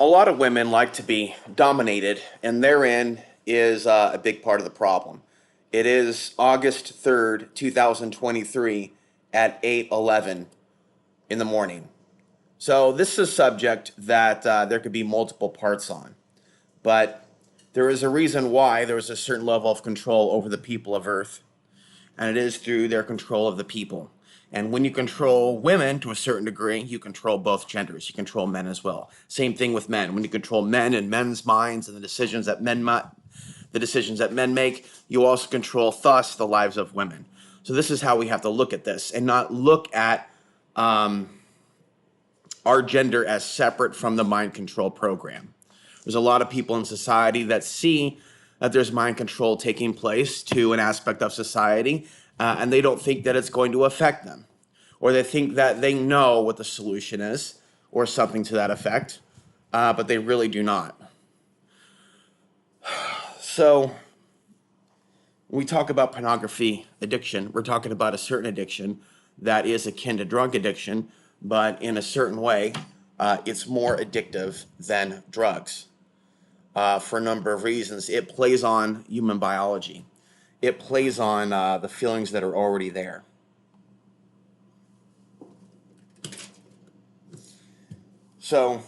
A lot of women like to be dominated, and therein is a big part of the problem. It is August 3rd, 2023 at 8:11 in the morning. So this is a subject that there could be multiple parts on, but there is a reason why there is a certain level of control over the people of Earth, and it is through their control of the people. And when you control women to a certain degree, you control both genders. You control men as well. Same thing with men. When you control men and men's minds and the decisions that men make, you also control thus the lives of women. So this is how we have to look at this and not look at our gender as separate from the mind control program. There's a lot of people in society that see that there's mind control taking place to an aspect of society, and they don't think that it's going to affect them. Or they think that they know what the solution is, or something to that effect, but they really do not. So, when we talk about pornography addiction, we're talking about a certain addiction that is akin to drug addiction, but in a certain way, it's more addictive than drugs. For a number of reasons. It plays on human biology. It plays on the feelings that are already there. So,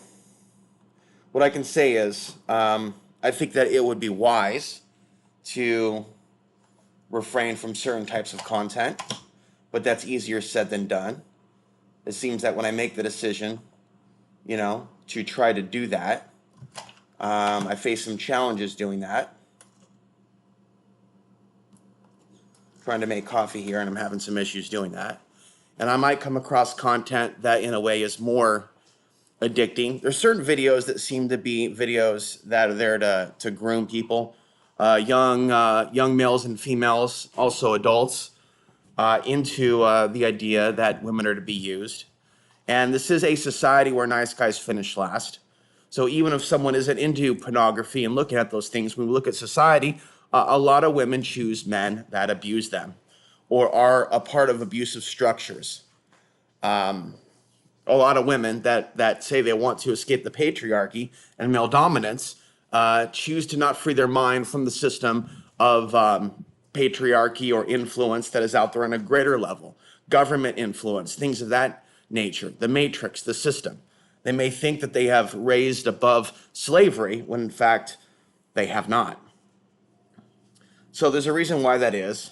what I can say is, I think that it would be wise to refrain from certain types of content, but that's easier said than done. It seems that when I make the decision, to try to do that, I face some challenges doing that. Trying to make coffee here, and I'm having some issues doing that. And I might come across content that, in a way, is more addicting. There's certain videos that seem to be videos that are there to groom people, young males and females, also adults, into the idea that women are to be used. And this is a society where nice guys finish last. So even if someone isn't into pornography and looking at those things, when we look at society, a lot of women choose men that abuse them or are a part of abusive structures. A lot of women that say they want to escape the patriarchy and male dominance choose to not free their mind from the system of patriarchy or influence that is out there on a greater level, government influence, things of that nature, the matrix, the system. They may think that they have raised above slavery when in fact they have not. So there's a reason why that is,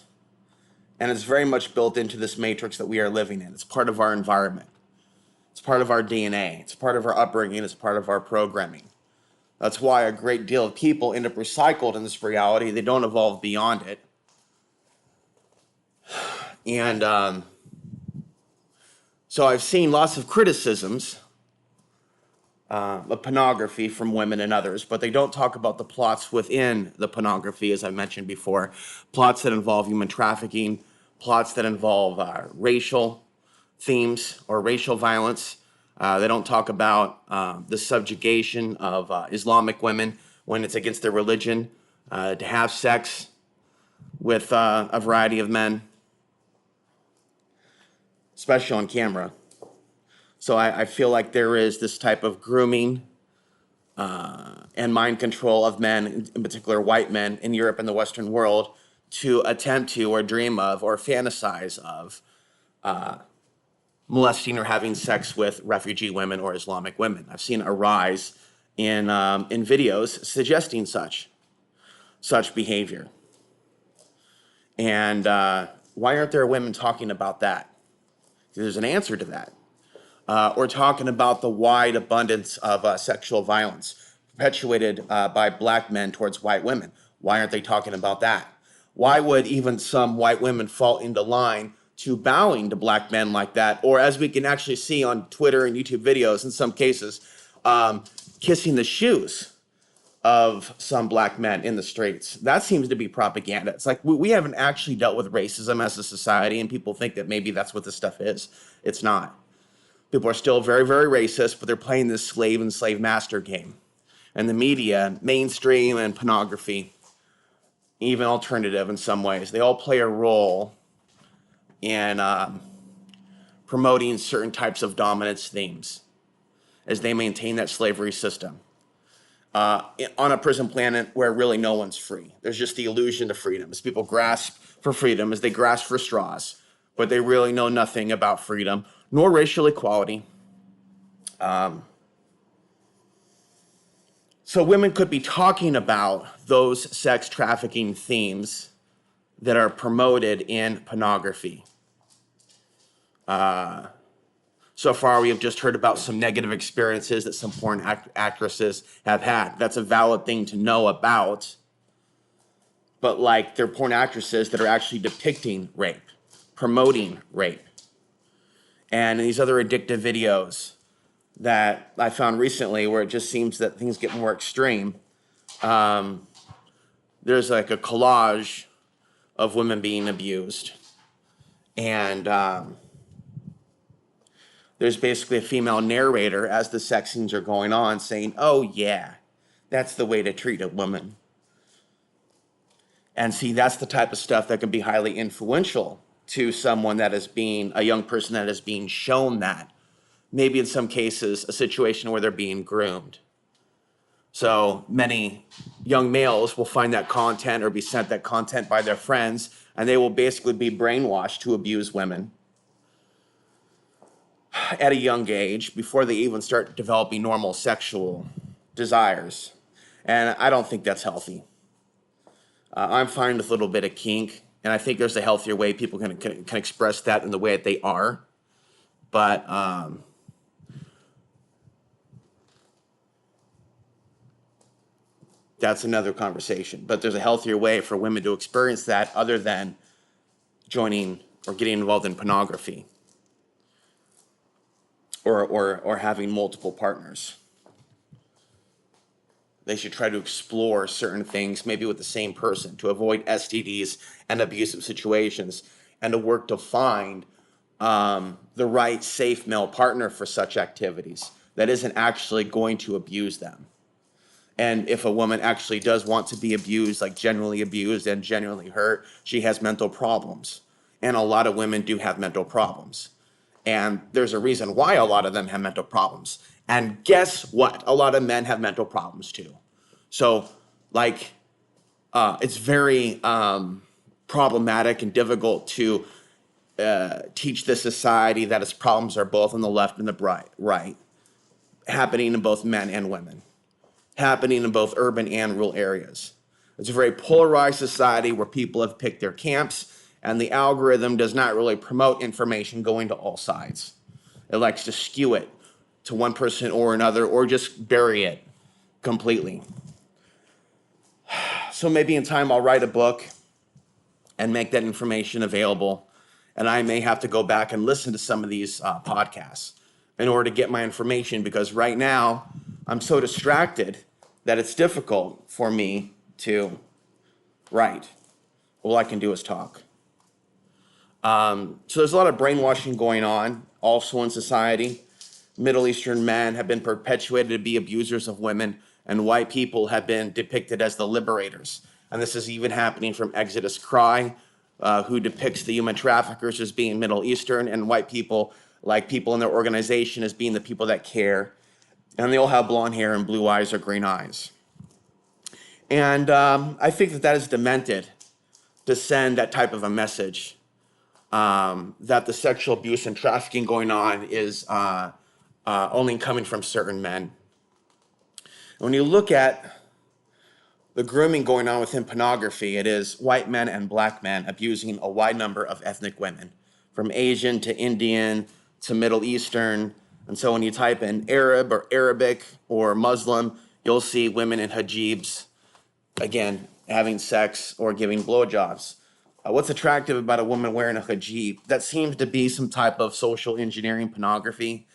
and it's very much built into this matrix that we are living in. It's part of our environment. It's part of our DNA. It's part of our upbringing. It's part of our programming. That's why a great deal of people end up recycled in this reality. They don't evolve beyond it. And so I've seen lots of criticisms of pornography from women and others, but they don't talk about the plots within the pornography, as I mentioned before. Plots that involve human trafficking, plots that involve racial themes or racial violence. They don't talk about the subjugation of Islamic women when it's against their religion to have sex with a variety of men, especially on camera. So I feel like there is this type of grooming and mind control of men, in particular white men in Europe and the Western world, to attempt to or dream of or fantasize of molesting or having sex with refugee women or Islamic women. I've seen a rise in videos suggesting such behavior. And why aren't there women talking about that? There's an answer to that. Or talking about the wide abundance of sexual violence perpetuated by black men towards white women. Why aren't they talking about that? Why would even some white women fall into line to bowing to black men like that? Or as we can actually see on Twitter and YouTube videos in some cases, kissing the shoes of some black men in the streets. That seems to be propaganda. It's like we haven't actually dealt with racism as a society, and people think that maybe that's what this stuff is. It's not. People are still very, very racist, but they're playing this slave and slave master game. And the media, mainstream and pornography, even alternative in some ways, they all play a role in promoting certain types of dominance themes as they maintain that slavery system. on a prison planet where really no one's free. There's just the illusion of freedom as people grasp for freedom, as they grasp for straws, but they really know nothing about freedom, nor racial equality. So women could be talking about those sex trafficking themes that are promoted in pornography. So far, we have just heard about some negative experiences that some porn actresses have had. That's a valid thing to know about. But like, they're porn actresses that are actually depicting rape, promoting rape. And these other addictive videos that I found recently where it just seems that things get more extreme. There's like a collage of women being abused. And there's basically a female narrator as the sex scenes are going on saying, oh yeah, that's the way to treat a woman. And see, that's the type of stuff that can be highly influential to someone that is being, a young person that is being shown that. Maybe in some cases, a situation where they're being groomed. So many young males will find that content or be sent that content by their friends, and they will basically be brainwashed to abuse women at a young age before they even start developing normal sexual desires. And I don't think that's healthy. I'm fine with a little bit of kink, and I think there's a healthier way people can express that in the way that they are. But that's another conversation. But there's a healthier way for women to experience that other than joining or getting involved in pornography or having multiple partners. They should try to explore certain things, maybe with the same person, to avoid STDs and abusive situations, and to work to find the right safe male partner for such activities that isn't actually going to abuse them. And if a woman actually does want to be abused, like genuinely abused and genuinely hurt, she has mental problems. And a lot of women do have mental problems. And there's a reason why a lot of them have mental problems. And guess what? A lot of men have mental problems too. So, like, it's very problematic and difficult to teach the society that its problems are both on the left and the right, happening in both men and women, happening in both urban and rural areas. It's a very polarized society where people have picked their camps, and the algorithm does not really promote information going to all sides. It likes to skew it to one person or another, or just bury it completely. So maybe in time I'll write a book and make that information available, and I may have to go back and listen to some of these podcasts in order to get my information, because right now I'm so distracted that it's difficult for me to write. All I can do is talk. So there's a lot of brainwashing going on also in society. Middle Eastern men have been perpetuated to be abusers of women, and white people have been depicted as the liberators. And this is even happening from Exodus Cry, who depicts the human traffickers as being Middle Eastern, and white people, like people in their organization, as being the people that care. And they all have blonde hair and blue eyes or green eyes. And I think that is demented to send that type of a message, that the sexual abuse and trafficking going on is only coming from certain men. When you look at the grooming going on within pornography, it is white men and black men abusing a wide number of ethnic women, from Asian to Indian to Middle Eastern. And so when you type in Arab or Arabic or Muslim, you'll see women in hijabs, again, having sex or giving blowjobs. What's attractive about a woman wearing a hijab? That seems to be some type of social engineering pornography.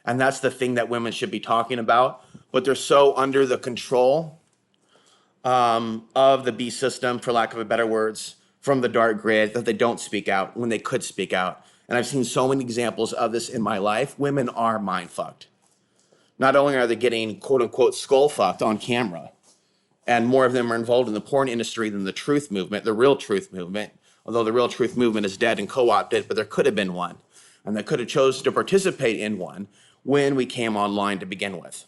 And that's the thing that women should be talking about. But they're so under the control of the beast system, for lack of a better words, from the dark grid, that they don't speak out when they could speak out. And I've seen so many examples of this in my life. Women are mind fucked. Not only are they getting quote unquote skull fucked on camera, and more of them are involved in the porn industry than the truth movement, the real truth movement, although the real truth movement is dead and co-opted, but there could have been one. And they could have chosen to participate in one when we came online to begin with,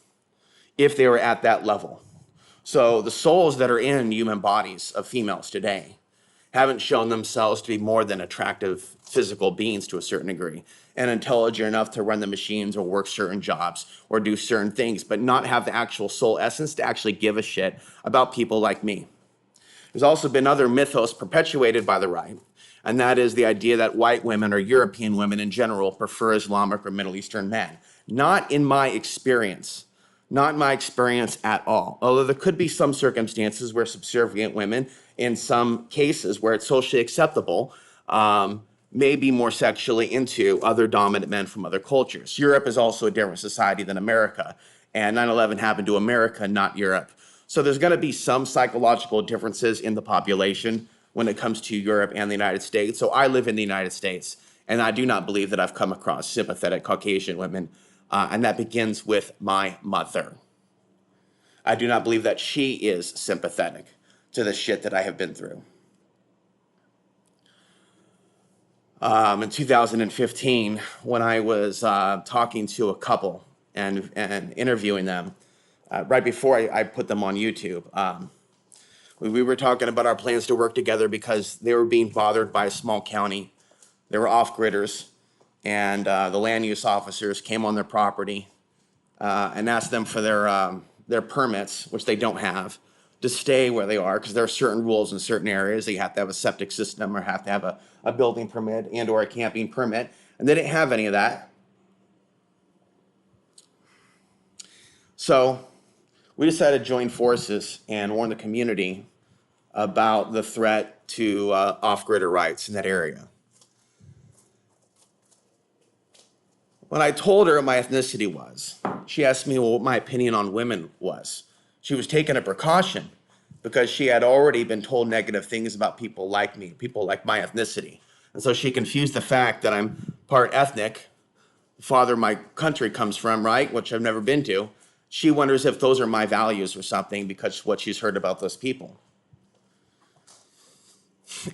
if they were at that level. So the souls that are in human bodies of females today haven't shown themselves to be more than attractive physical beings to a certain degree and intelligent enough to run the machines or work certain jobs or do certain things, but not have the actual soul essence to actually give a shit about people like me. There's also been other mythos perpetuated by the right, and that is the idea that white women or European women in general prefer Islamic or Middle Eastern men. Not in my experience. Not in my experience at all. Although there could be some circumstances where subservient women, in some cases where it's socially acceptable, may be more sexually into other dominant men from other cultures. Europe is also a different society than America, and 9/11 happened to America, not Europe. So there's going to be some psychological differences in the population when it comes to Europe and the United States. So I live in the United States, and I do not believe that I've come across sympathetic Caucasian women, and that begins with my mother. I do not believe that she is sympathetic to the shit that I have been through. In 2015, when I was talking to a couple and interviewing them, right before I put them on YouTube, we were talking about our plans to work together because they were being bothered by a small county. They were off-gridders, and the land use officers came on their property and asked them for their permits, which they don't have, to stay where they are because there are certain rules in certain areas. You have to have a septic system or have to have a building permit and or a camping permit, and they didn't have any of that. So we decided to join forces and warn the community about the threat to off-gridder rights in that area. When I told her what my ethnicity was, she asked me what my opinion on women was. She was taking a precaution because she had already been told negative things about people like me, people like my ethnicity. And so she confused the fact that I'm part ethnic, the father my country comes from, right, which I've never been to. She wonders if those are my values or something because what she's heard about those people.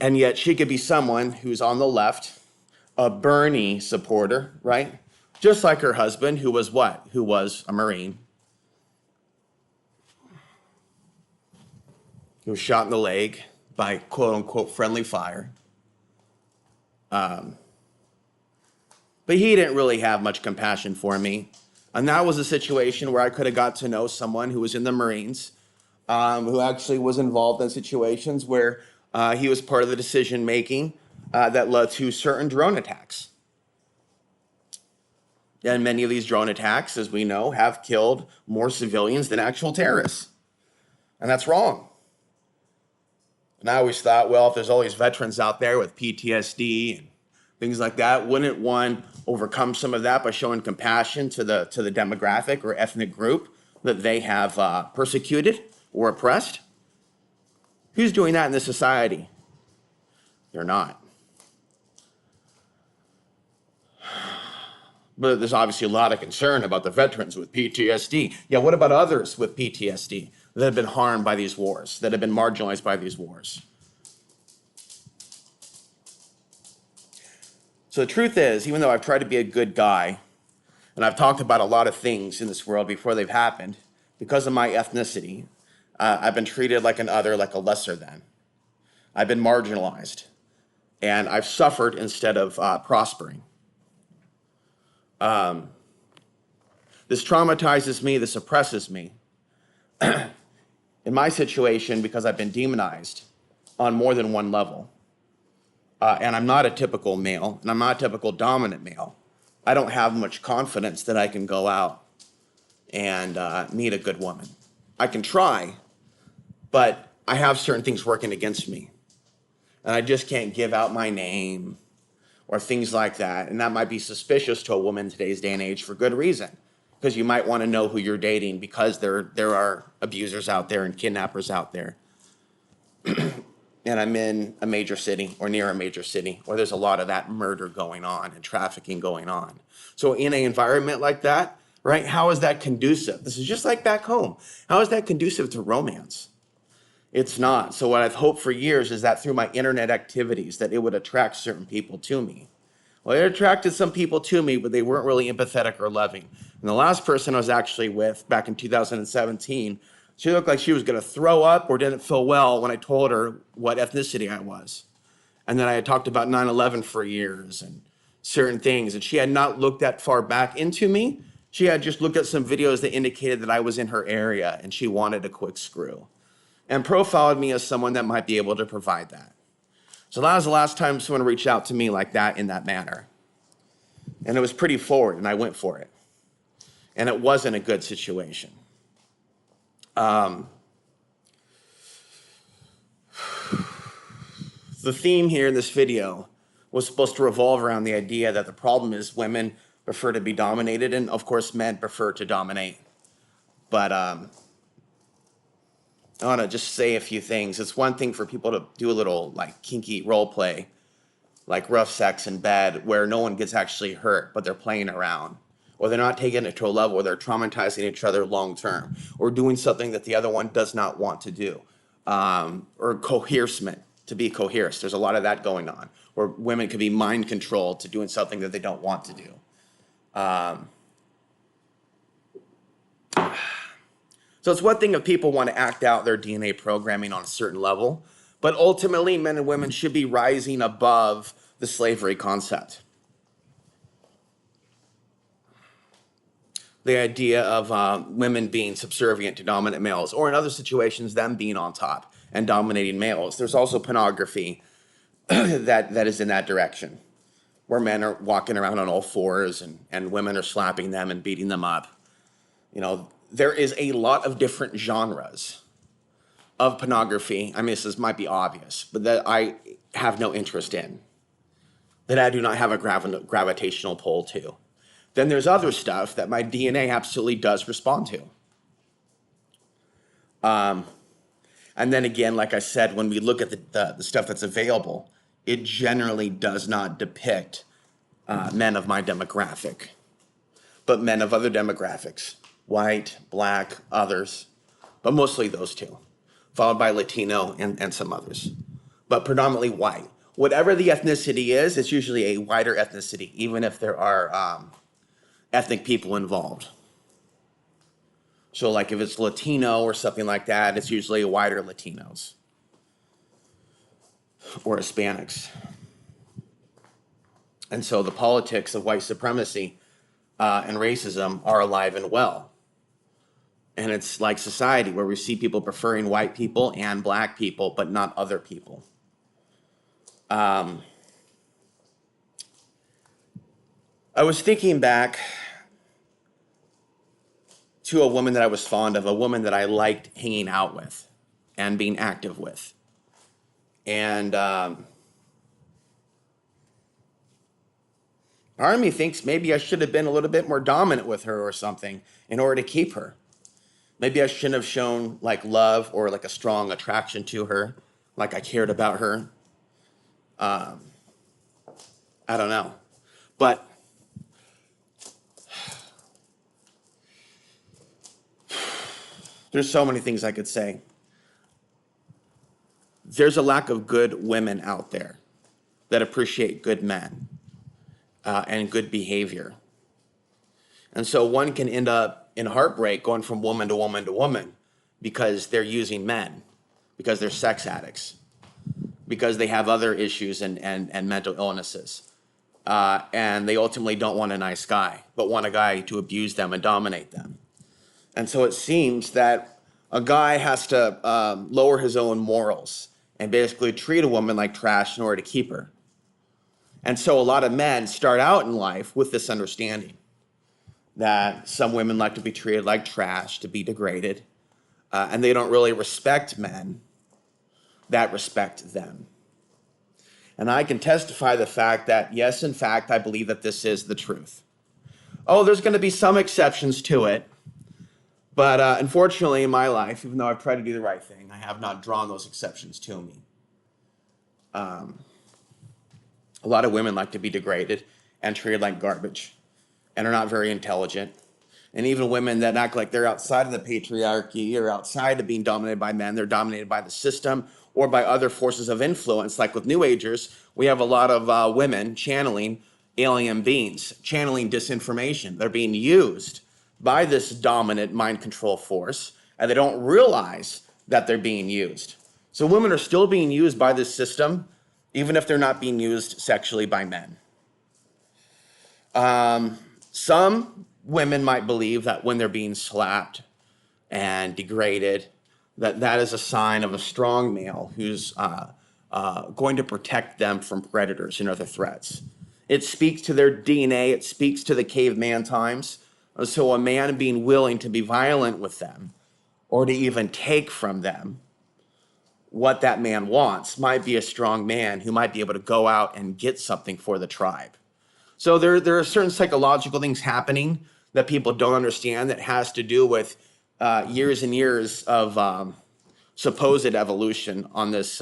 And yet she could be someone who's on the left, a Bernie supporter, right? Just like her husband, who was what? Who was a Marine. He was shot in the leg by quote unquote friendly fire. But he didn't really have much compassion for me. And that was a situation where I could have got to know someone who was in the Marines, who actually was involved in situations where he was part of the decision making that led to certain drone attacks. And many of these drone attacks, as we know, have killed more civilians than actual terrorists. And that's wrong. And I always thought, well, if there's all these veterans out there with PTSD and things like that, wouldn't one overcome some of that by showing compassion to the demographic or ethnic group that they have persecuted or oppressed? Who's doing that in this society? They're not. But there's obviously a lot of concern about the veterans with PTSD. Yeah, what about others with PTSD that have been harmed by these wars, that have been marginalized by these wars? So the truth is, even though I've tried to be a good guy, and I've talked about a lot of things in this world before they've happened, because of my ethnicity, I've been treated like an other, like a lesser than. I've been marginalized, and I've suffered instead of prospering. This traumatizes me, this oppresses me. In my situation, because I've been demonized on more than one level, and I'm not a typical male, and I'm not a typical dominant male, I don't have much confidence that I can go out and meet a good woman. I can try, but I have certain things working against me. And I just can't give out my name or things like that. And that might be suspicious to a woman in today's day and age for good reason, because you might want to know who you're dating because there are abusers out there and kidnappers out there. And I'm in a major city or near a major city where there's a lot of that murder going on and trafficking going on. So in an environment like that, right, how is that conducive? This is just like back home. How is that conducive to romance? It's not. So what I've hoped for years is that through my internet activities that it would attract certain people to me. Well, it attracted some people to me, but they weren't really empathetic or loving. And the last person I was actually with back in 2017, She looked like she was going to throw up or didn't feel well when I told her what ethnicity I was. And then I had talked about 9/11 for years and certain things. And she had not looked that far back into me. She had just looked at some videos that indicated that I was in her area and she wanted a quick screw and profiled me as someone that might be able to provide that. So that was the last time someone reached out to me like that in that manner. And it was pretty forward and I went for it. And it wasn't a good situation. The theme here in this video was supposed to revolve around the idea that the problem is women prefer to be dominated, and of course men prefer to dominate. But I want to just say a few things. It's one thing for people to do a little like kinky role play, like rough sex in bed, where no one gets actually hurt, but they're playing around, or they're not taking it to a level where they're traumatizing each other long term, or doing something that the other one does not want to do, or coercement. To be coerced. There's a lot of that going on, where women can be mind controlled to doing something that they don't want to do. So it's one thing if people want to act out their DNA programming on a certain level, but ultimately men and women should be rising above the slavery concept. The idea of women being subservient to dominant males, or in other situations, them being on top and dominating males. There's also pornography that is in that direction, where men are walking around on all fours and women are slapping them and beating them up. You know, there is a lot of different genres of pornography. I mean, this might be obvious, but that I have no interest in, that I do not have a gravitational pull to. Then there's other stuff that my DNA absolutely does respond to. And then again, like I said, when we look at the stuff that's available, it generally does not depict men of my demographic, but men of other demographics, white, black, others, but mostly those two, followed by Latino and some others, but predominantly white. Whatever the ethnicity is, it's usually a whiter ethnicity, even if there are ethnic people involved. So like if it's Latino or something like that, it's usually whiter Latinos or Hispanics. And so the politics of white supremacy and racism are alive and well. And it's like society where we see people preferring white people and black people, but not other people. I was thinking back to a woman that I was fond of, a woman that I liked hanging out with and being active with. And part of me thinks maybe I should have been a little bit more dominant with her or something in order to keep her. Maybe I shouldn't have shown like love or like a strong attraction to her, like I cared about her. I don't know. But there's so many things I could say. There's a lack of good women out there that appreciate good men and good behavior. And so one can end up in heartbreak going from woman to woman to woman because they're using men, because they're sex addicts, because they have other issues and mental illnesses. And they ultimately don't want a nice guy, but want a guy to abuse them and dominate them. And so it seems that a guy has to lower his own morals and basically treat a woman like trash in order to keep her. And so a lot of men start out in life with this understanding that some women like to be treated like trash, to be degraded, and they don't really respect men that respect them. And I can testify the fact that, yes, in fact, I believe that this is the truth. Oh, there's going to be some exceptions to it. But unfortunately, in my life, even though I've tried to do the right thing, I have not drawn those exceptions to me. A lot of women like to be degraded and treated like garbage and are not very intelligent. And even women that act like they're outside of the patriarchy or outside of being dominated by men, they're dominated by the system or by other forces of influence. Like with New Agers, we have a lot of women channeling alien beings, channeling disinformation. They're being used by this dominant mind control force and they don't realize that they're being used. So women are still being used by this system, even if they're not being used sexually by men. Some women might believe that when they're being slapped and degraded, that is a sign of a strong male who's going to protect them from predators and other threats. It speaks to their DNA. It speaks to the caveman times. So a man being willing to be violent with them or to even take from them what that man wants might be a strong man who might be able to go out and get something for the tribe. So there are certain psychological things happening that people don't understand that has to do with years and years of supposed evolution on this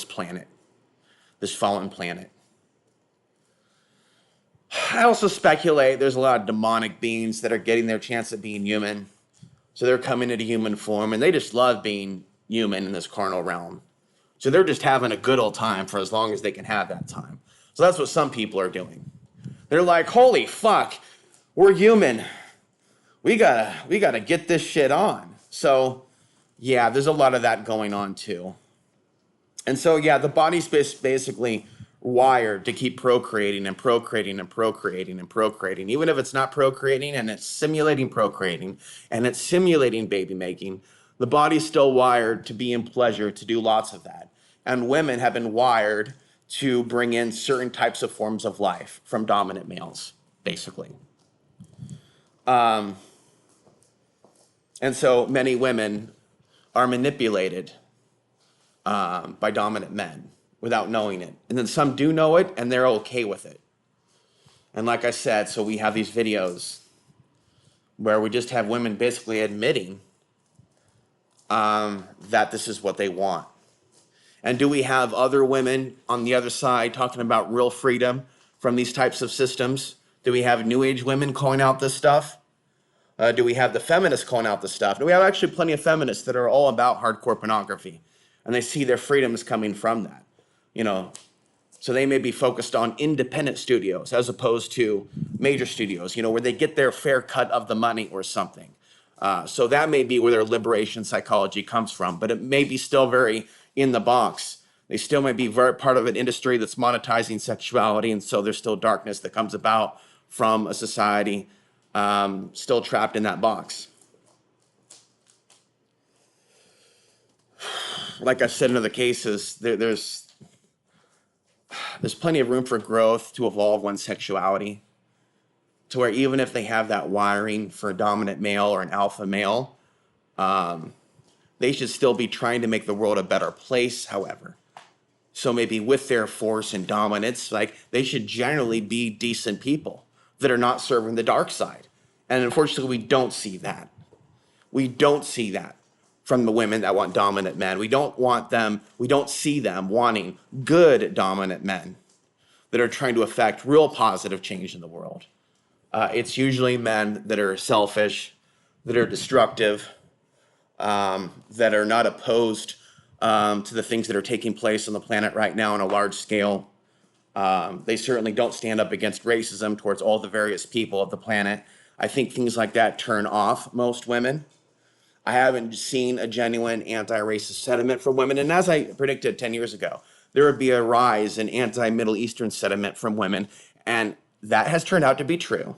planet, this fallen planet. I also speculate there's a lot of demonic beings that are getting their chance at being human. So they're coming into human form and they just love being human in this carnal realm. So they're just having a good old time for as long as they can have that time. So that's what some people are doing. They're like, holy fuck, we're human. We gotta get this shit on. So yeah, there's a lot of that going on too. And so yeah, the body's basically wired to keep procreating and procreating and procreating and procreating. Even if it's not procreating and it's simulating procreating and it's simulating baby making, the body's still wired to be in pleasure, to do lots of that. And women have been wired to bring in certain types of forms of life from dominant males, basically. And so many women are manipulated by dominant men without knowing it. And then some do know it and they're okay with it. And like I said, so we have these videos where we just have women basically admitting that this is what they want. And do we have other women on the other side talking about real freedom from these types of systems? Do we have New Age women calling out this stuff? Do we have the feminists calling out this stuff? Do we have actually plenty of feminists that are all about hardcore pornography? And they see their freedoms coming from that. You know, so they may be focused on independent studios as opposed to major studios, you know, where they get their fair cut of the money or something. So that may be where their liberation psychology comes from, but it may be still very in the box. They still may be very part of an industry that's monetizing sexuality, and so there's still darkness that comes about from a society still trapped in that box. Like I said in other cases, there's plenty of room for growth to evolve one's sexuality to where even if they have that wiring for a dominant male or an alpha male, they should still be trying to make the world a better place, however. So maybe with their force and dominance, like they should generally be decent people that are not serving the dark side. And unfortunately, we don't see that. We don't see that from the women that want dominant men. We don't see them wanting good dominant men that are trying to affect real positive change in the world. It's usually men that are selfish, that are destructive, that are not opposed to the things that are taking place on the planet right now on a large scale. They certainly don't stand up against racism towards all the various people of the planet. I think things like that turn off most women. I haven't seen a genuine anti-racist sentiment from women. And as I predicted 10 years ago, there would be a rise in anti-Middle Eastern sentiment from women. And that has turned out to be true.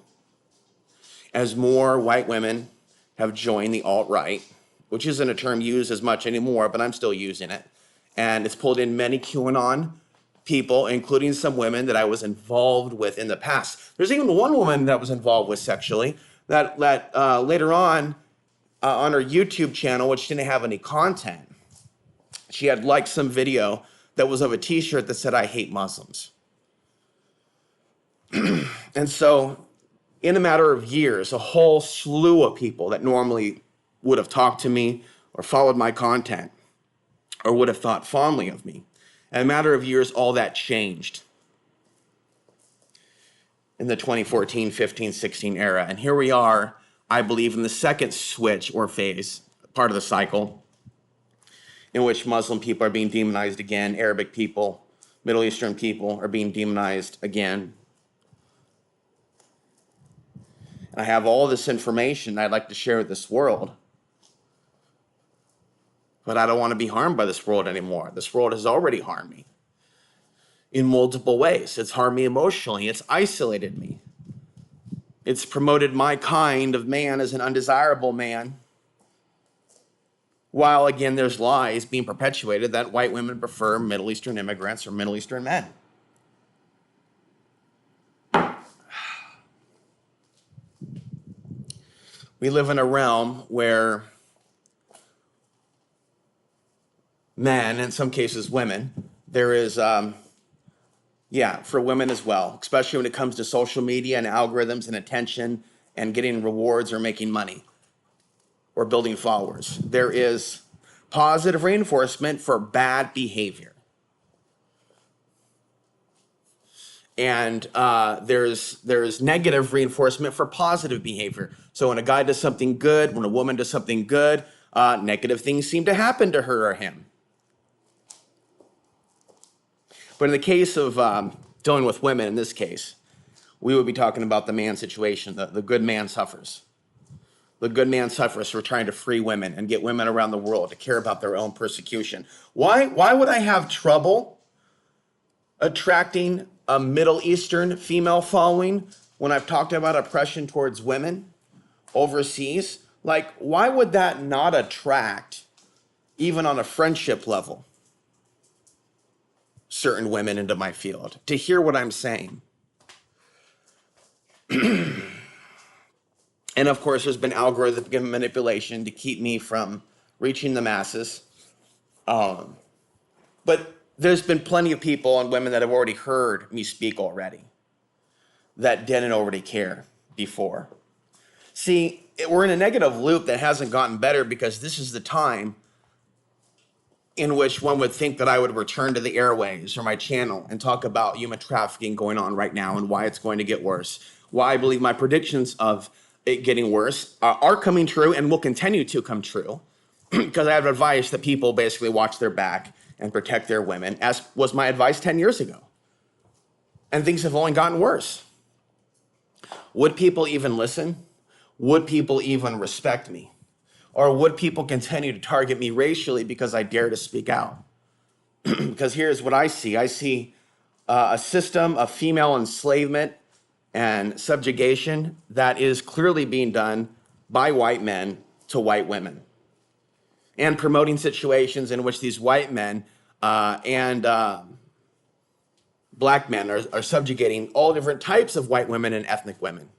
As more white women have joined the alt-right, which isn't a term used as much anymore, but I'm still using it. And it's pulled in many QAnon people, including some women that I was involved with in the past. There's even one woman that was involved with sexually that later on her YouTube channel, which didn't have any content, she had liked some video that was of a t-shirt that said, "I hate Muslims." And so in a matter of years, a whole slew of people that normally would have talked to me or followed my content or would have thought fondly of me, in a matter of years, all that changed in the 2014, 15, 16 era. And here we are, I believe, in the second switch or phase, part of the cycle, in which Muslim people are being demonized again, Arabic people, Middle Eastern people are being demonized again. And I have all this information I'd like to share with this world. but I don't want to be harmed by this world anymore. This world has already harmed me in multiple ways. It's harmed me emotionally. It's isolated me. It's promoted my kind of man as an undesirable man. While again, there's lies being perpetuated that white women prefer Middle Eastern immigrants or Middle Eastern men. We live in a realm where men, in some cases women, there is, for women as well, especially when it comes to social media and algorithms and attention and getting rewards or making money or building followers. There is positive reinforcement for bad behavior. And there's negative reinforcement for positive behavior. So when a guy does something good, when a woman does something good, negative things seem to happen to her or him. But in the case of dealing with women, in this case, we would be talking about the man situation. The good man suffers. The good man suffers for trying to free women and get women around the world to care about their own persecution. Why would I have trouble attracting a Middle Eastern female following when I've talked about oppression towards women overseas? Like, why would that not attract, even on a friendship level, certain women into my field to hear what I'm saying? And of course, there's been algorithmic manipulation to keep me from reaching the masses. But there's been plenty of people and women that have already heard me speak already that didn't already care before. See, we're in a negative loop that hasn't gotten better because this is the time in which one would think that I would return to the airwaves or my channel and talk about human trafficking going on right now and why it's going to get worse. Why I believe my predictions of it getting worse are coming true and will continue to come true because I have advice that people basically watch their back and protect their women, as was my advice 10 years ago. And things have only gotten worse. Would people even listen? Would people even respect me? Or would people continue to target me racially because I dare to speak out? Because here's what I see. I see a system of female enslavement and subjugation that is clearly being done by white men to white women, and promoting situations in which these white men and black men are subjugating all different types of white women and ethnic women.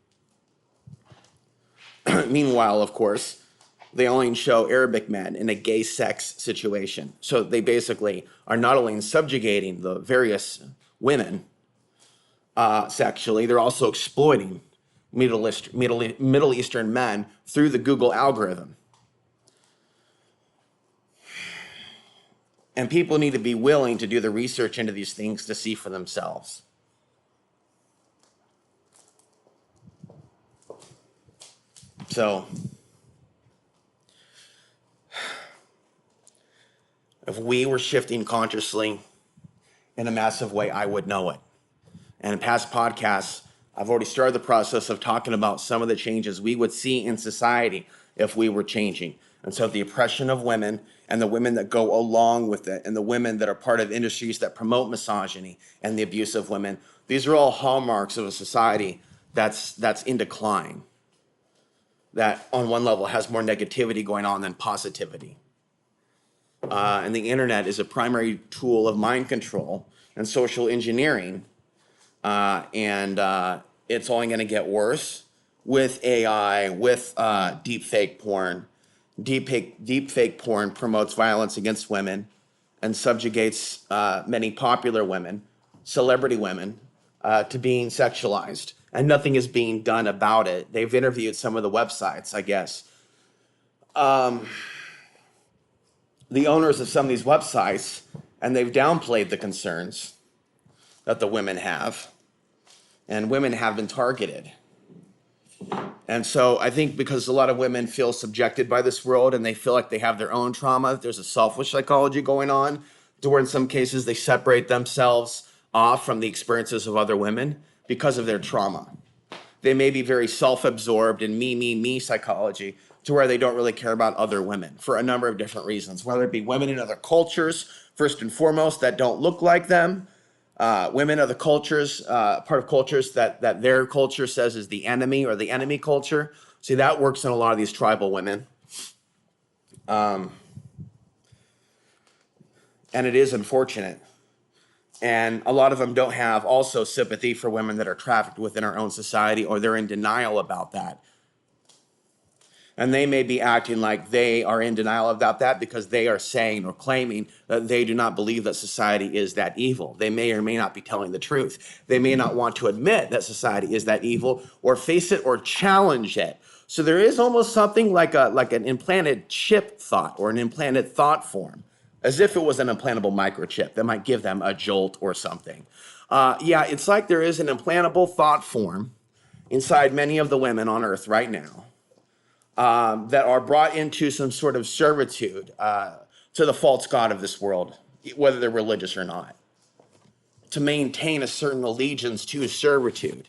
Meanwhile, of course, they only show Arabic men in a gay sex situation. So they basically are not only subjugating the various women sexually, they're also exploiting Middle Eastern men through the Google algorithm. And people need to be willing to do the research into these things to see for themselves. So, if we were shifting consciously in a massive way, I would know it. And in past podcasts, I've already started the process of talking about some of the changes we would see in society if we were changing. And so the oppression of women and the women that go along with it and the women that are part of industries that promote misogyny and the abuse of women, these are all hallmarks of a society that's in decline, that on one level has more negativity going on than positivity. And the internet is a primary tool of mind control and social engineering. And it's only going to get worse with AI, with deepfake porn. Deepfake porn promotes violence against women and subjugates many popular women, celebrity women, to being sexualized. And nothing is being done about it. They've interviewed some of the websites, I guess. The owners of some of these websites, and they've downplayed the concerns that the women have. And women have been targeted. And so I think because a lot of women feel subjected by this world and they feel like they have their own trauma, there's a selfish psychology going on, to where in some cases they separate themselves off from the experiences of other women because of their trauma. They may be very self-absorbed in me psychology, to where they don't really care about other women for a number of different reasons, whether it be women in other cultures, first and foremost, that don't look like them, women of the cultures, part of cultures that their culture says is the enemy or the enemy culture. See, that works in a lot of these tribal women. And it is unfortunate. And a lot of them don't have also sympathy for women that are trafficked within our own society, or they're in denial about that. And they may be acting like they are in denial about that because they are saying or claiming that they do not believe that society is that evil. They may or may not be telling the truth. They may not want to admit that society is that evil or face it or challenge it. So there is almost something like an implanted chip thought or an implanted thought form, as if it was an implantable microchip that might give them a jolt or something. Yeah, it's like there is an implantable thought form inside many of the women on earth right now, that are brought into some sort of servitude to the false god of this world, whether they're religious or not, to maintain a certain allegiance to servitude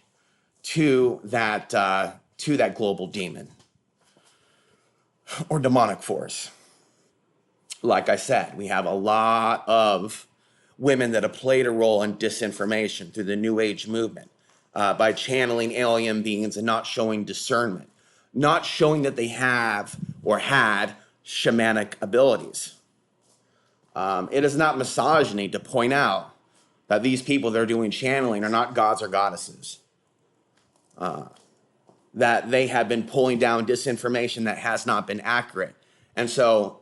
to that global demon or demonic force. Like I said, we have a lot of women that have played a role in disinformation through the New Age movement by channeling alien beings and not showing discernment, not showing that they have or had shamanic abilities. It is not misogyny to point out that these people that are doing channeling are not gods or goddesses. That they have been pulling down disinformation that has not been accurate. And so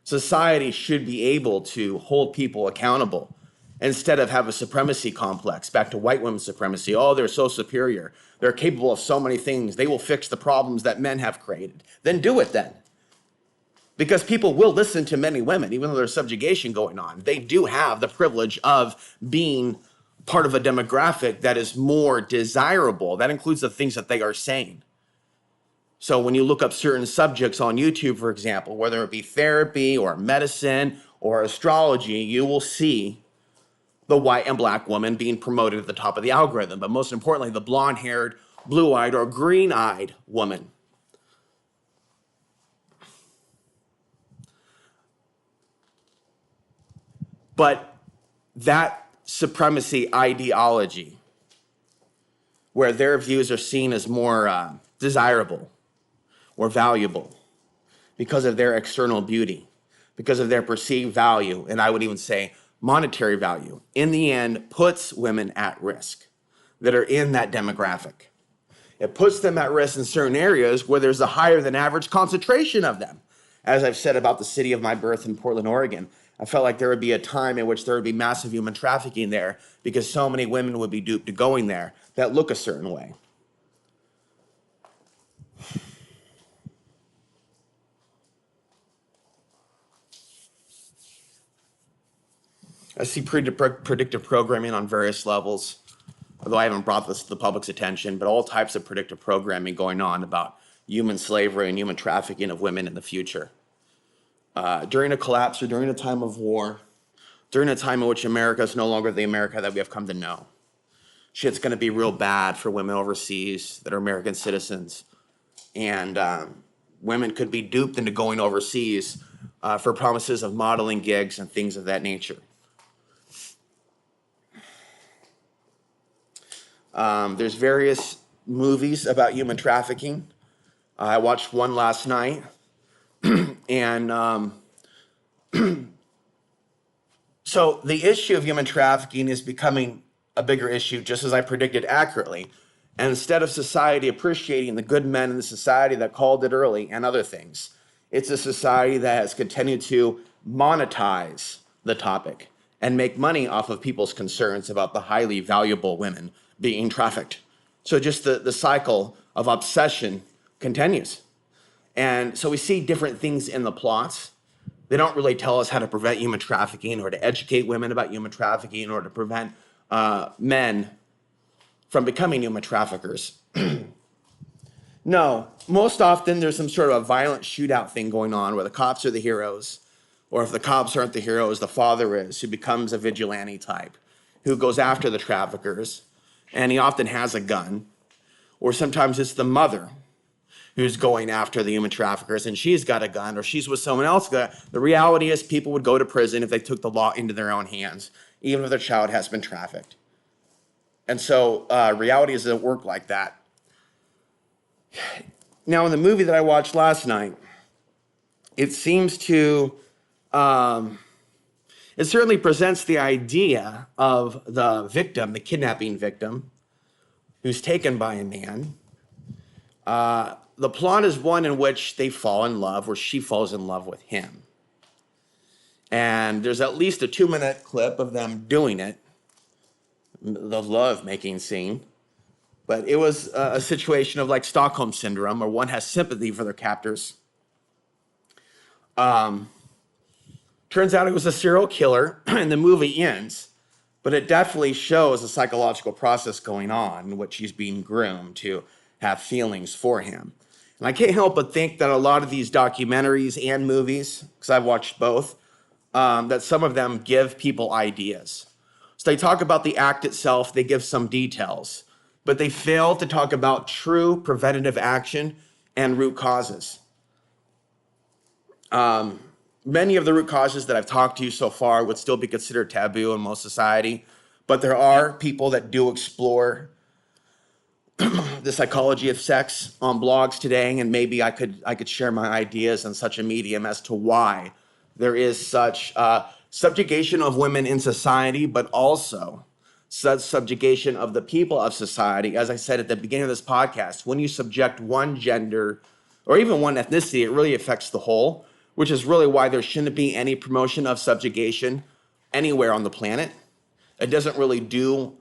society should be able to hold people accountable instead of have a supremacy complex, back to white women's supremacy. Oh, they're so superior. They're capable of so many things. They will fix the problems that men have created. Then do it then. Because people will listen to many women, even though there's subjugation going on. They do have the privilege of being part of a demographic that is more desirable. That includes the things that they are saying. So when you look up certain subjects on YouTube, for example, whether it be therapy or medicine or astrology, you will see the white and black woman being promoted at the top of the algorithm. But most importantly, the blonde-haired, blue-eyed, or green-eyed woman. But that supremacy ideology, where their views are seen as more desirable or valuable because of their external beauty, because of their perceived value, and I would even say monetary value, in the end puts women at risk that are in that demographic. It puts them at risk in certain areas where there's a higher than average concentration of them. As I've said about the city of my birth in Portland, Oregon, I felt like there would be a time in which there would be massive human trafficking there because so many women would be duped to going there that look a certain way. I see predictive programming on various levels, although I haven't brought this to the public's attention, but all types of predictive programming going on about human slavery and human trafficking of women in the future. During a collapse or during a time of war, during a time in which America is no longer the America that we have come to know, shit's going to be real bad for women overseas that are American citizens. And women could be duped into going overseas for promises of modeling gigs and things of that nature. There's various movies about human trafficking. I watched one last night. And so the issue of human trafficking is becoming a bigger issue, just as I predicted accurately. And instead of society appreciating the good men in the society that called it early and other things, it's a society that has continued to monetize the topic and make money off of people's concerns about the highly valuable women being trafficked. So just the cycle of obsession continues. And so we see different things in the plots. They don't really tell us how to prevent human trafficking or to educate women about human trafficking or to prevent men from becoming human traffickers. No, most often there's some sort of a violent shootout thing going on where the cops are the heroes, or if the cops aren't the heroes, the father is, who becomes a vigilante type, who goes after the traffickers, and he often has a gun. Or sometimes it's the mother who's going after the human traffickers, and she's got a gun, or she's with someone else. The reality is people would go to prison if they took the law into their own hands, even if their child has been trafficked. And so reality doesn't work like that. Now, in the movie that I watched last night, it seems to, it certainly presents the idea of the victim, the kidnapping victim, who's taken by a man. The plot is one in which they fall in love, or she falls in love with him. And there's at least a 2-minute clip of them doing it, the love-making scene. But it was a situation of like Stockholm Syndrome, where one has sympathy for their captors. Turns out it was a serial killer, and the movie ends. But it definitely shows a psychological process going on in which he's being groomed to have feelings for him. And I can't help but think that a lot of these documentaries and movies, because I've watched both, that some of them give people ideas. So they talk about the act itself, they give some details, but they fail to talk about true preventative action and root causes. Many of the root causes that I've talked to so far would still be considered taboo in most society, but there are people that do explore the psychology of sex on blogs today, and maybe I could share my ideas on such a medium as to why there is such subjugation of women in society, but also such subjugation of the people of society. As I said at the beginning of this podcast, when you subject one gender or even one ethnicity, it really affects the whole, which is really why there shouldn't be any promotion of subjugation anywhere on the planet. It doesn't really do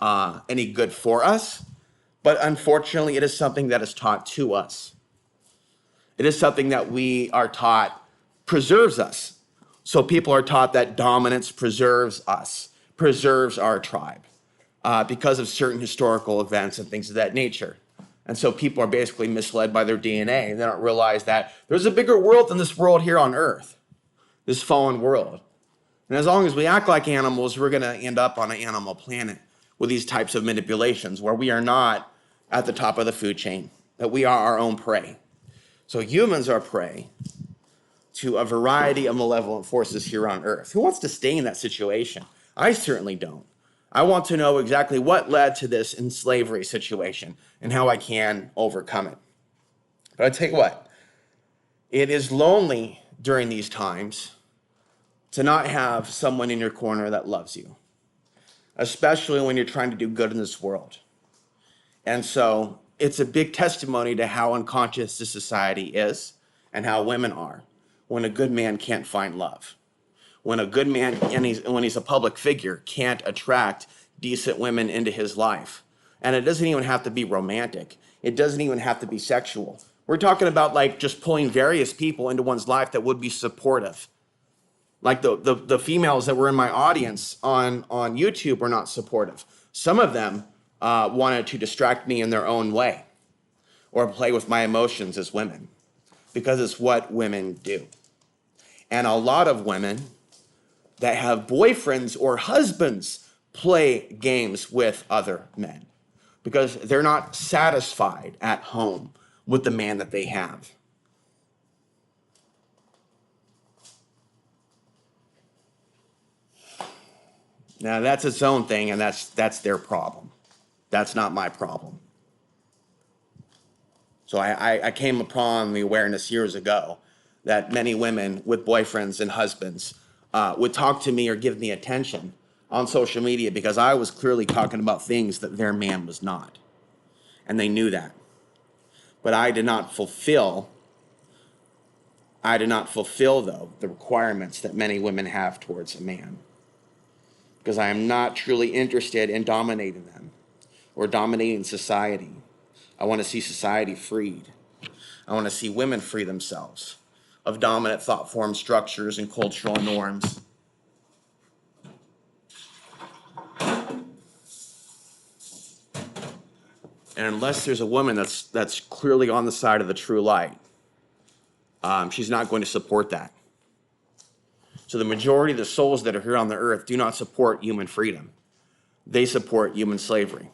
any good for us, but unfortunately, it is something that is taught to us. It is something that we are taught preserves us. So people are taught that dominance preserves us, preserves our tribe, because of certain historical events and things of that nature. And so people are basically misled by their DNA, and they don't realize that there's a bigger world than this world here on Earth, this fallen world. And as long as we act like animals, we're going to end up on an animal planet with these types of manipulations where we are not at the top of the food chain, that we are our own prey. So humans are prey to a variety of malevolent forces here on Earth. Who wants to stay in that situation? I certainly don't. I want to know exactly what led to this slavery situation and how I can overcome it. But I tell you what, it is lonely during these times to not have someone in your corner that loves you, especially when you're trying to do good in this world. And so it's a big testimony to how unconscious this society is and how women are when a good man can't find love. When a good man, when he's a public figure, can't attract decent women into his life. And it doesn't even have to be romantic. It doesn't even have to be sexual. We're talking about like just pulling various people into one's life that would be supportive. Like the females that were in my audience on YouTube were not supportive. Some of them wanted to distract me in their own way or play with my emotions as women, because it's what women do. And a lot of women that have boyfriends or husbands play games with other men because they're not satisfied at home with the man that they have. Now that's its own thing, and that's their problem. That's not my problem. So I came upon the awareness years ago that many women with boyfriends and husbands would talk to me or give me attention on social media because I was clearly talking about things that their man was not. And they knew that. But I did not fulfill, though, the requirements that many women have towards a man. Because I am not truly interested in dominating them or dominating society. I want to see society freed. I want to see women free themselves of dominant thought form structures and cultural norms. And unless there's a woman that's clearly on the side of the true light, she's not going to support that. So the majority of the souls that are here on the earth do not support human freedom. They support human slavery.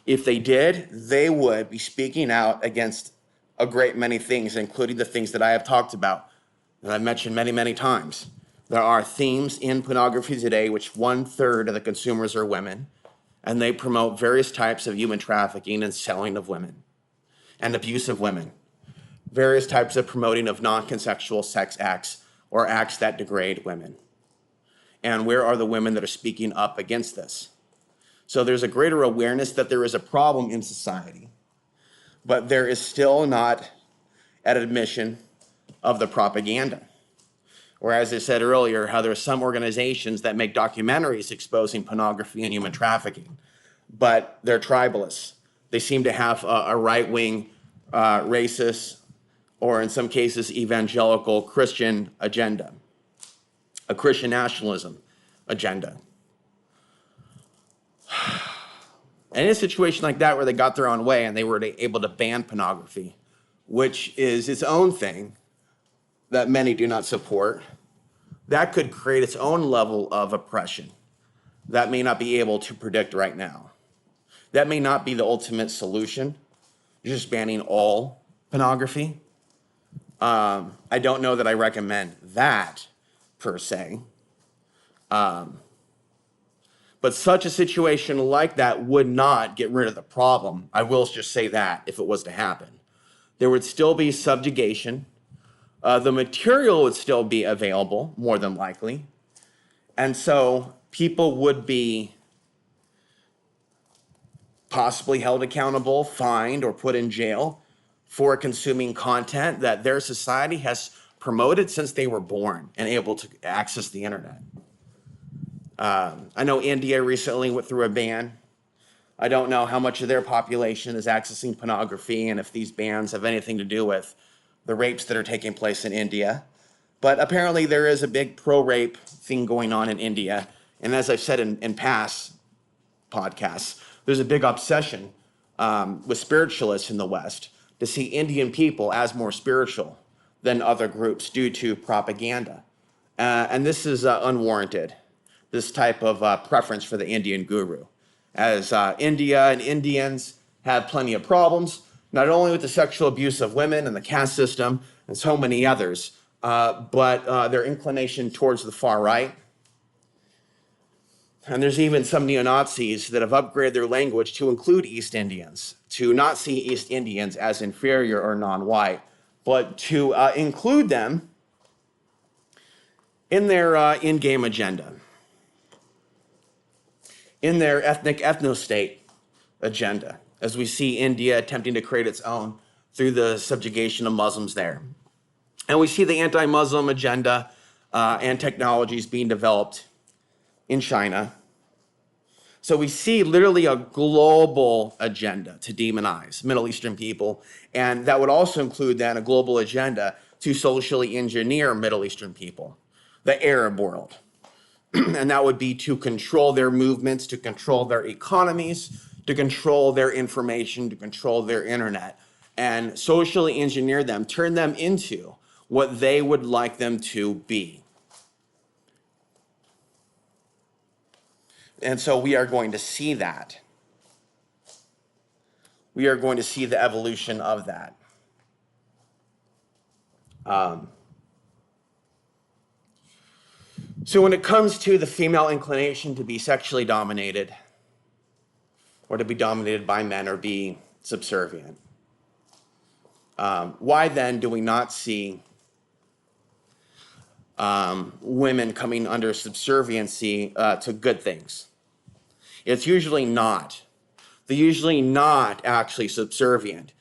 If they did, they would be speaking out against a great many things, including the things that I have talked about, and I've mentioned many, many times. There are themes in pornography today which 1/3 of the consumers are women, and they promote various types of human trafficking and selling of women and abuse of women, various types of promoting of non-consensual sex acts or acts that degrade women. And where are the women that are speaking up against this? So there's a greater awareness that there is a problem in society, but there is still not an admission of the propaganda. Or as I said earlier, how there are some organizations that make documentaries exposing pornography and human trafficking, but they're tribalists. They seem to have a right-wing, racist, or in some cases evangelical Christian agenda, a Christian nationalism agenda. And in a situation like that where they got their own way and they were able to ban pornography, which is its own thing that many do not support, that could create its own level of oppression that may not be able to predict right now. That may not be the ultimate solution, just banning all pornography. I don't know that I recommend that per se. But such a situation like that would not get rid of the problem. I will just say that if it was to happen. There would still be subjugation. The material would still be available, more than likely. And so people would be possibly held accountable, fined, or put in jail for consuming content that their society has promoted since they were born and able to access the internet. I know India recently went through a ban. I don't know how much of their population is accessing pornography and if these bans have anything to do with the rapes that are taking place in India. But apparently there is a big pro-rape thing going on in India. And as I've said in past podcasts, there's a big obsession with spiritualists in the West to see Indian people as more spiritual than other groups due to propaganda. And this is unwarranted, this type of preference for the Indian guru. As India and Indians have plenty of problems, not only with the sexual abuse of women and the caste system and so many others, but their inclination towards the far right. And there's even some neo-Nazis that have upgraded their language to include East Indians, to not see East Indians as inferior or non-white, but to include them in their in-game agenda, in their ethnic ethnostate agenda, as we see India attempting to create its own through the subjugation of Muslims there. And we see the anti-Muslim agenda and technologies being developed in China. So we see literally a global agenda to demonize Middle Eastern people, and that would also include then a global agenda to socially engineer Middle Eastern people, the Arab world. And that would be to control their movements, to control their economies, to control their information, to control their internet, and socially engineer them, turn them into what they would like them to be. And so we are going to see that. We are going to see the evolution of that. So when it comes to the female inclination to be sexually dominated, or to be dominated by men, or be subservient, why then do we not see women coming under subserviency to good things? It's usually not. They're usually not actually subservient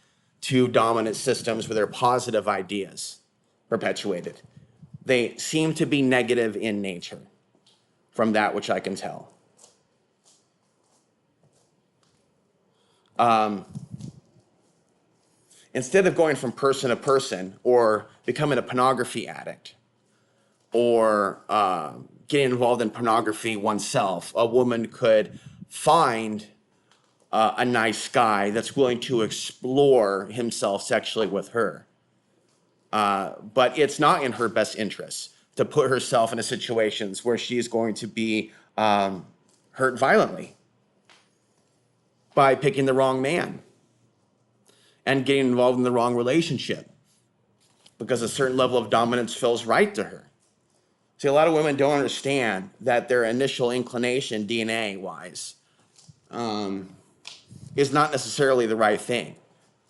to dominant systems where their positive ideas perpetuated. They seem to be negative in nature, from that which I can tell. Instead of going from person to person, or becoming a pornography addict, or getting involved in pornography oneself, a woman could find a nice guy that's willing to explore himself sexually with her. But it's not in her best interest to put herself into situations where she's going to be hurt violently by picking the wrong man. and getting involved in the wrong relationship because a certain level of dominance feels right to her. See, a lot of women don't understand that their initial inclination, DNA-wise, is not necessarily the right thing.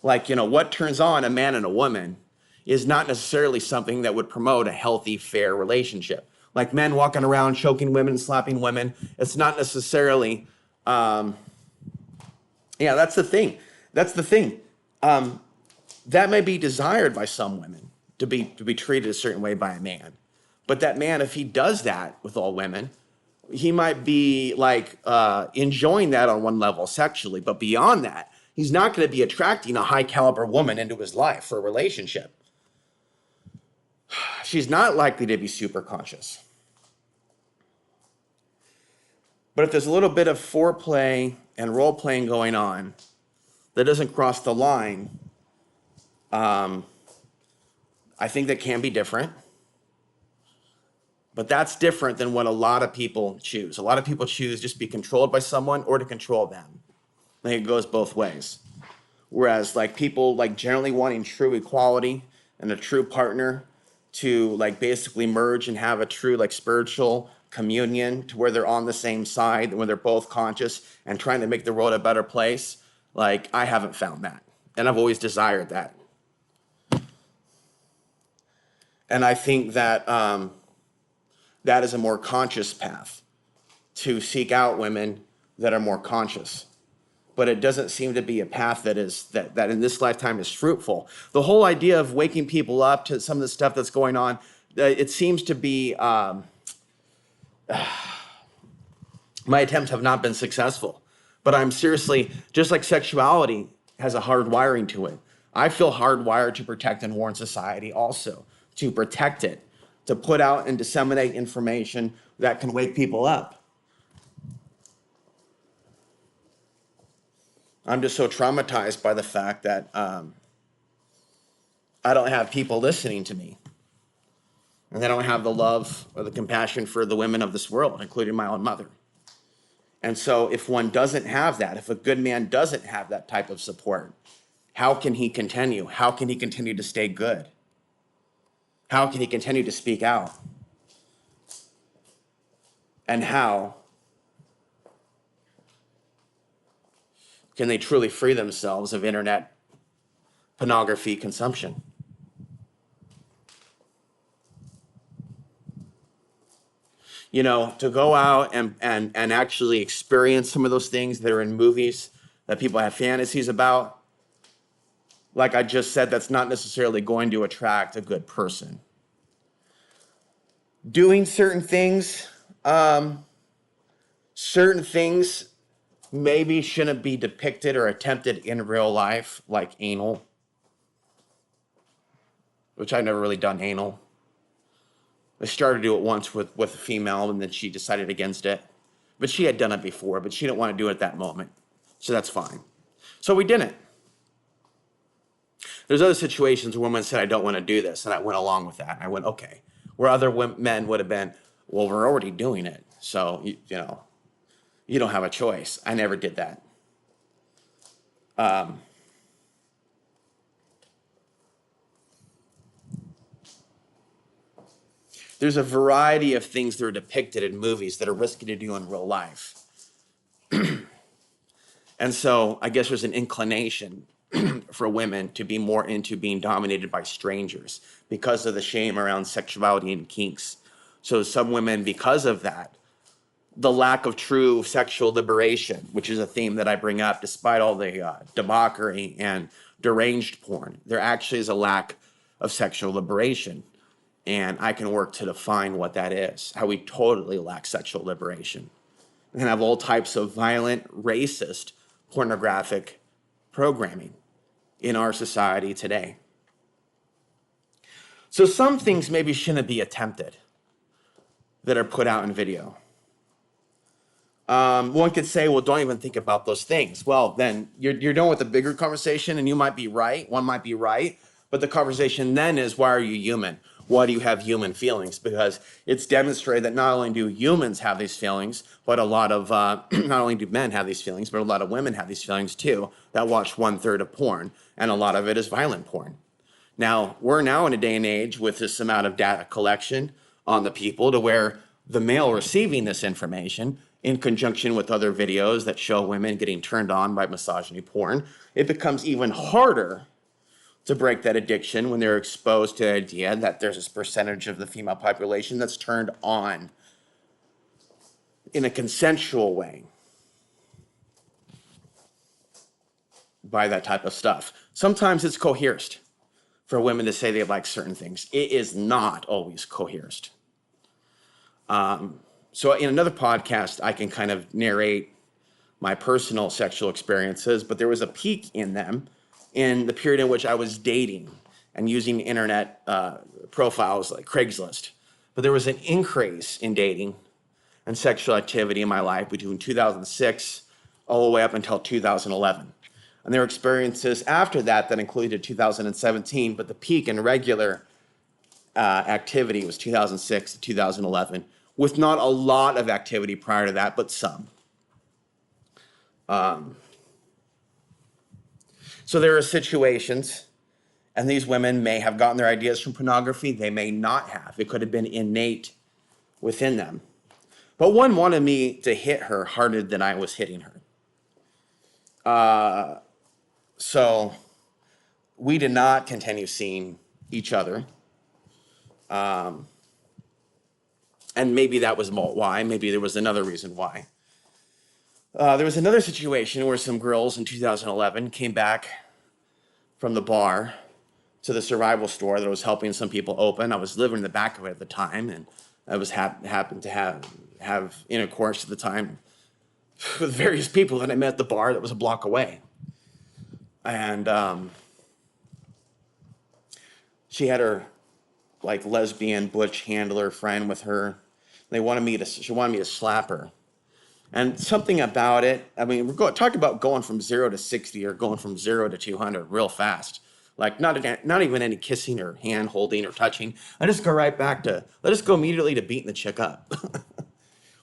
Like, what turns on a man and a woman is not necessarily something that would promote a healthy, fair relationship. Like men walking around choking women, slapping women, it's not necessarily, that's the thing. That's the thing. That may be desired by some women to be treated a certain way by a man. But that man, if he does that with all women, he might be like enjoying that on one level sexually, but beyond that, he's not going to be attracting a high caliber woman into his life for a relationship. She's not likely to be super conscious. But if there's a little bit of foreplay and role playing going on that doesn't cross the line, I think that can be different. But that's different than what a lot of people choose. A lot of people choose just to be controlled by someone or to control them. I think it goes both ways. Whereas like people like generally wanting true equality and a true partner to like basically merge and have a true like spiritual communion to where they're on the same side, when they're both conscious and trying to make the world a better place. Like I haven't found that. And I've always desired that. And I think that that is a more conscious path to seek out women that are more conscious. But it doesn't seem to be a path that is that in this lifetime is fruitful. The whole idea of waking people up to some of the stuff that's going on, it seems to be my attempts have not been successful. But I'm seriously, just like sexuality has a hard wiring to it, I feel hardwired to protect and warn society also, to protect it, to put out and disseminate information that can wake people up. I'm just so traumatized by the fact that I don't have people listening to me. And they don't have the love or the compassion for the women of this world, including my own mother. And so if one doesn't have that, if a good man doesn't have that type of support, how can he continue? How can he continue to stay good? How can he continue to speak out? And how can they truly free themselves of internet pornography consumption? To go out and actually experience some of those things that are in movies that people have fantasies about, like I just said, that's not necessarily going to attract a good person. Doing certain things maybe shouldn't be depicted or attempted in real life, like anal, which I've never really done anal. I started to do it once with a female, and then she decided against it. But she had done it before, but she didn't want to do it at that moment. So that's fine. So we didn't. There's other situations where women said, I don't want to do this, and I went along with that. And I went, okay. Where other men would have been, well, we're already doing it, so, you don't have a choice. I never did that. There's a variety of things that are depicted in movies that are risky to do in real life. And so I guess there's an inclination for women to be more into being dominated by strangers because of the shame around sexuality and kinks. So some women, because of that, the lack of true sexual liberation, which is a theme that I bring up despite all the debauchery and deranged porn, there actually is a lack of sexual liberation. And I can work to define what that is, how we totally lack sexual liberation. We can have all types of violent, racist, pornographic programming in our society today. So some things maybe shouldn't be attempted that are put out in video. One could say, well, don't even think about those things. Well, then you're done with a bigger conversation, and you might be right. One might be right. But the conversation then is, why are you human? why do you have human feelings? Because it's demonstrated that not only do humans have these feelings, but a lot of, not only do men have these feelings, but a lot of women have these feelings too, that watch 1/3 of porn, and a lot of it is violent porn. Now, we're now in a day and age with this amount of data collection on the people to where the male receiving this information in conjunction with other videos that show women getting turned on by misogyny porn, it becomes even harder to break that addiction when they're exposed to the idea that there's this percentage of the female population that's turned on in a consensual way by that type of stuff. Sometimes it's coerced for women to say they like certain things. It is not always coerced. So in another podcast, I can kind of narrate my personal sexual experiences, but there was a peak in them in the period in which I was dating and using internet profiles like Craigslist. But there was an increase in dating and sexual activity in my life between 2006 all the way up until 2011. And there were experiences after that that included 2017, but the peak in regular activity was 2006 to 2011, with not a lot of activity prior to that, but some. So there are situations, and these women may have gotten their ideas from pornography, they may not have. It could have been innate within them. But one wanted me to hit her harder than I was hitting her. So we did not continue seeing each other. And maybe that was why. Maybe there was another reason why. There was another situation where some girls in 2011 came back from the bar to the survival store that I was helping some people open. I was living in the back of it at the time, and I was happened to have intercourse at the time with various people that I met at the bar that was a block away. And she had her like lesbian butch handler friend with her. She wanted me to slap her. And something about it, I mean, talk about going from 0 to 60 or going from 0 to 200 real fast. Like not even any kissing or hand holding or touching. I just go right back to, let us go immediately to beating the chick up.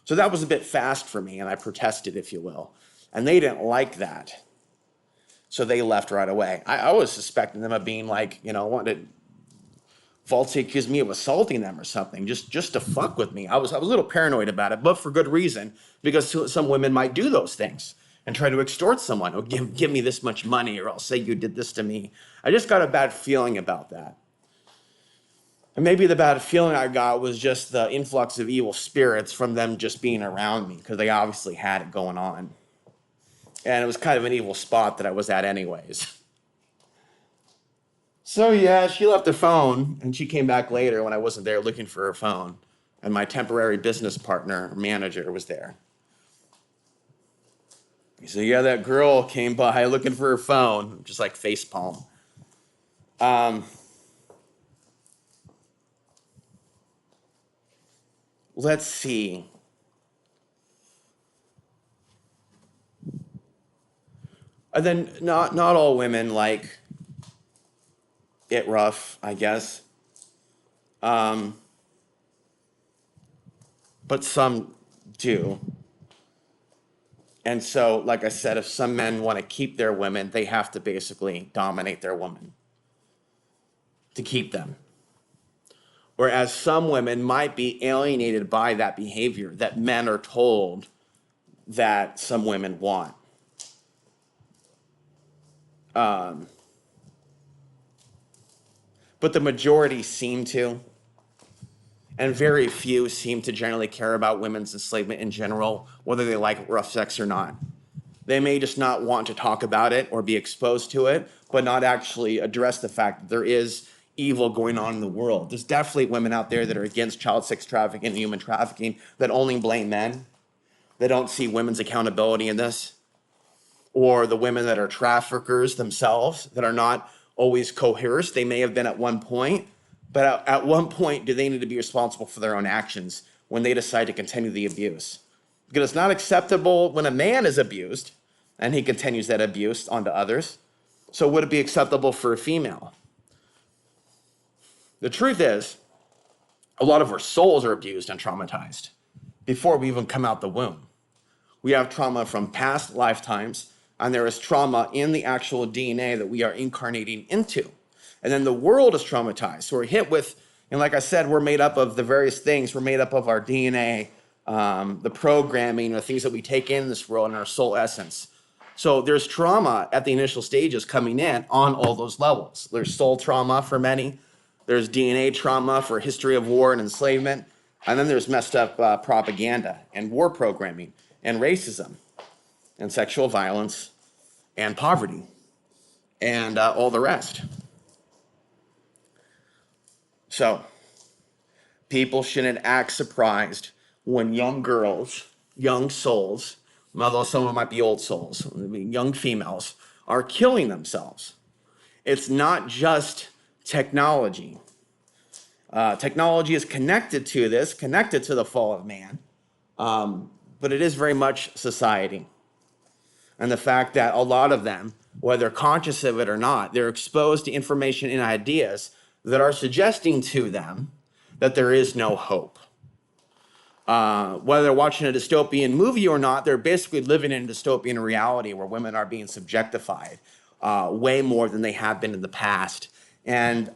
So that was a bit fast for me, and I protested, if you will. And they didn't like that. So they left right away. I was suspecting them of being like, wanting to falsely accuse me of assaulting them or something, just to fuck with me. I was a little paranoid about it, but for good reason, because some women might do those things and try to extort someone, or give me this much money, or I'll say you did this to me. I just got a bad feeling about that. And maybe the bad feeling I got was just the influx of evil spirits from them just being around me, because they obviously had it going on. And it was kind of an evil spot that I was at anyways. So yeah, she left her phone, and she came back later when I wasn't there looking for her phone. And my temporary business partner, manager, was there. He said, yeah, that girl came by looking for her phone, just like facepalm. Let's see. And then not all women like it rough, I guess. But some do. And so, like I said, if some men want to keep their women, they have to basically dominate their woman to keep them. Whereas some women might be alienated by that behavior that men are told that some women want. But the majority seem to, and very few seem to generally care about women's enslavement in general, whether they like rough sex or not. They may just not want to talk about it or be exposed to it, but not actually address the fact that there is evil going on in the world. There's definitely women out there that are against child sex trafficking and human trafficking that only blame men. They don't see women's accountability in this. Or the women that are traffickers themselves that are not always coerced. They may have been at one point, but at one point, do they need to be responsible for their own actions when they decide to continue the abuse? Because it's not acceptable when a man is abused and he continues that abuse onto others. So would it be acceptable for a female? The truth is, A lot of our souls are abused and traumatized before we even come out the womb. We have trauma from past lifetimes, and there is trauma in the actual DNA that we are incarnating into. And then the world is traumatized. So we're hit with, and like I said, we're made up of the various things. We're made up of our DNA, the programming, the things that we take in this world, and our soul essence. So there's trauma at the initial stages coming in on all those levels. There's soul trauma for many. There's DNA trauma for history of war and enslavement. And then there's messed up propaganda and war programming and racism and sexual violence and poverty and all the rest. So people shouldn't act surprised when young girls, young souls, although some of them might be old souls, young females, are killing themselves. It's not just technology. Technology is connected to this, connected to the fall of man, but it is very much society. And the fact that a lot of them, whether they're conscious of it or not, they're exposed to information and ideas that are suggesting to them that there is no hope. Whether they're watching a dystopian movie or not, they're basically living in a dystopian reality where women are being subjectified way more than they have been in the past. And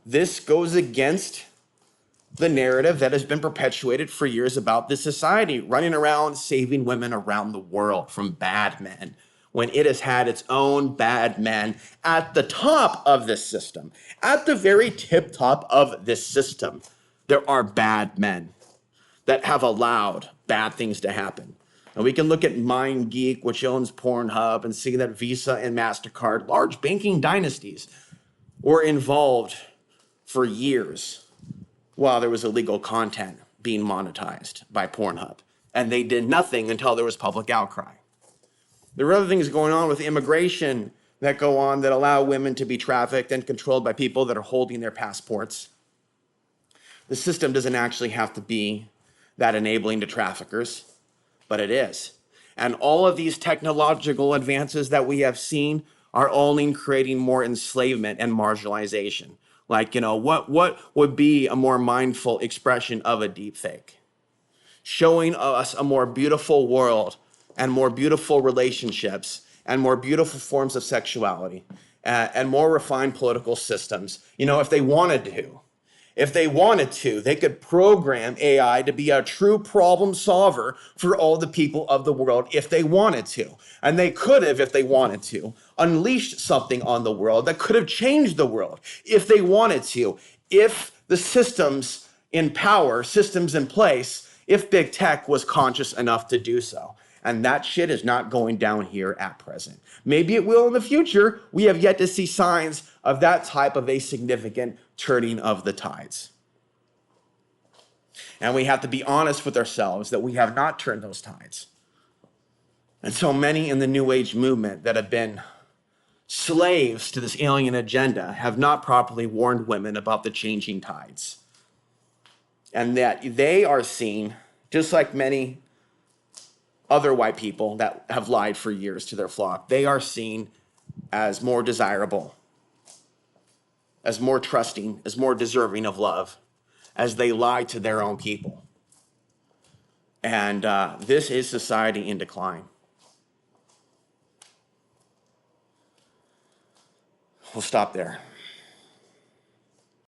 this goes against the narrative that has been perpetuated for years about this society running around saving women around the world from bad men, when it has had its own bad men at the top of this system. At the very tip top of this system, there are bad men that have allowed bad things to happen. And we can look at MindGeek, which owns Pornhub, and see that Visa and MasterCard, large banking dynasties, were involved for years while there was illegal content being monetized by Pornhub. And they did nothing until there was public outcry. There are other things going on with immigration that go on that allow women to be trafficked and controlled by people that are holding their passports. The system doesn't actually have to be that enabling to traffickers, but it is. And all of these technological advances that we have seen are only creating more enslavement and marginalization. Like, what would be a more mindful expression of a deep fake? Showing us a more beautiful world and more beautiful relationships and more beautiful forms of sexuality and more refined political systems. If they wanted to. If they wanted to, they could program AI to be a true problem solver for all the people of the world if they wanted to. And they could have, if they wanted to, unleashed something on the world that could have changed the world if they wanted to. If the systems in power, systems in place, if big tech was conscious enough to do so. And that shit is not going down here at present. Maybe it will in the future. We have yet to see signs of that type of a significant turning of the tides. And we have to be honest with ourselves that we have not turned those tides. And so many in the New Age movement that have been slaves to this alien agenda have not properly warned women about the changing tides. And that they are seen, just like many other white people that have lied for years to their flock, they are seen as more desirable, as more trusting, as more deserving of love, as they lie to their own people. And this is society in decline. We'll stop there.